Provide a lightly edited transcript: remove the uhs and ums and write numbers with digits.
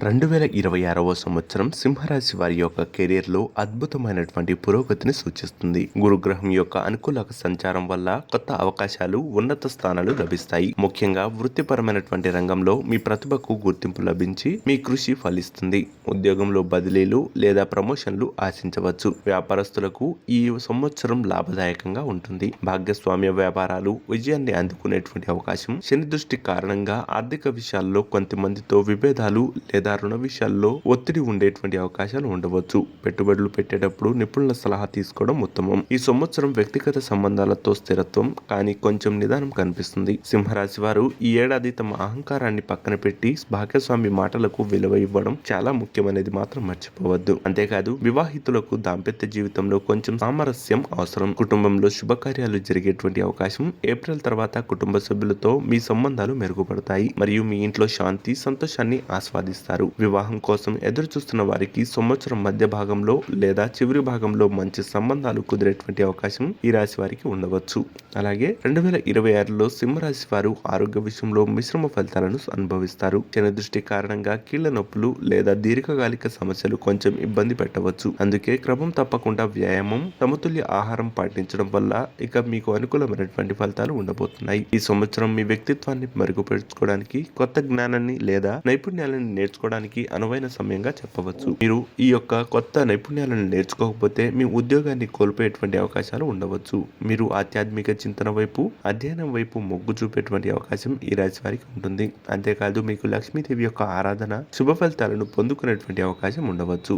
2026వ సంవత్సరం సింహరాశి వారి యొక్క కెరీర్లో అద్భుతమైనటువంటి పురోగతిని సూచిస్తుంది. గురుగ్రహం యొక్క అనుకూల సంచారం వల్ల కొత్త అవకాశాలు, ఉన్నత స్థానాలు లభిస్తాయి. ముఖ్యంగా వృత్తిపరమైనటువంటి రంగంలో మీ ప్రతిభకు గుర్తింపు లభించి మీ కృషి ఫలిస్తుంది. ఉద్యోగంలో బదిలీలు లేదా ప్రమోషన్లు ఆశించవచ్చు. వ్యాపారస్తులకు ఈ సంవత్సరం లాభదాయకంగా ఉంటుంది. భాగస్వామ్య వ్యాపారాలు విజయాన్ని అందుకునేటువంటి అవకాశం. శని దృష్టి కారణంగా ఆర్థిక విషయాల్లో కొంతమందితో విభేదాలు లేదా రుణ విషయాల్లో ఒత్తిడి ఉండేటువంటి అవకాశాలు ఉండవచ్చు. పెట్టుబడులు పెట్టేటప్పుడు నిపుణుల సలహా తీసుకోవడం ఉత్తమం. ఈ సంవత్సరం వ్యక్తిగత సంబంధాలతో స్థిరత్వం, కానీ కొంచెం నిదానం కనిపిస్తుంది. సింహరాశి వారు ఈ ఏడాది తమ అహంకారాన్ని పక్కన పెట్టి భాగస్వామి మాటలకు విలువ ఇవ్వడం చాలా ముఖ్యమనేది మాత్రం మర్చిపోవద్దు. అంతేకాదు వివాహితులకు దాంపత్య జీవితంలో కొంచెం సామరస్యం అవసరం. కుటుంబంలో శుభకార్యాలు జరిగేటువంటి అవకాశం. ఏప్రిల్ తర్వాత కుటుంబ సభ్యులతో మీ సంబంధాలు మెరుగుపడతాయి మరియు మీ ఇంట్లో శాంతి, సంతోషాన్ని ఆస్వాదిస్తారు. వివాహం కోసం ఎదురు చూస్తున్న వారికి సంవత్సరం మధ్య భాగంలో లేదా చివరి భాగంలో మంచి సంబంధాలు కుదిరేటువంటి అవకాశం ఈ రాశి వారికి ఉండవచ్చు. అలాగే 2026లో సింహరాశి వారు ఆరోగ్య విషయంలో మిశ్రమ ఫలితాలను అనుభవిస్తారు. శని దృష్టి కారణంగా కీళ్ల నొప్పులు లేదా దీర్ఘకాలిక సమస్యలు కొంచెం ఇబ్బంది పెట్టవచ్చు. అందుకే క్రమం తప్పకుండా వ్యాయామం, సమతుల్య ఆహారం పాటించడం వల్ల ఇక మీకు అనుకూలమైనటువంటి ఫలితాలు ఉండబోతున్నాయి. ఈ సంవత్సరం మీ వ్యక్తిత్వాన్ని మెరుగుపరుచుకోవడానికి, కొత్త జ్ఞానాన్ని లేదా నైపుణ్యాలను నేర్చుకోవడానికి అనువైన సమయంగా చెప్పవచ్చు. మీరు ఈ యొక్క కొత్త నైపుణ్యాలను నేర్చుకోకపోతే మీ ఉద్యోగాన్ని కోల్పోయేటువంటి అవకాశాలు ఉండవచ్చు. మీరు ఆధ్యాత్మిక చింతన వైపు, అధ్యయనం వైపు మొగ్గు చూపేటువంటి అవకాశం ఈ రాశి వారికి ఉంటుంది. అంతేకాదు మీకు లక్ష్మీదేవి యొక్క ఆరాధన శుభ ఫలితాలను పొందుకునేటువంటి అవకాశం ఉండవచ్చు.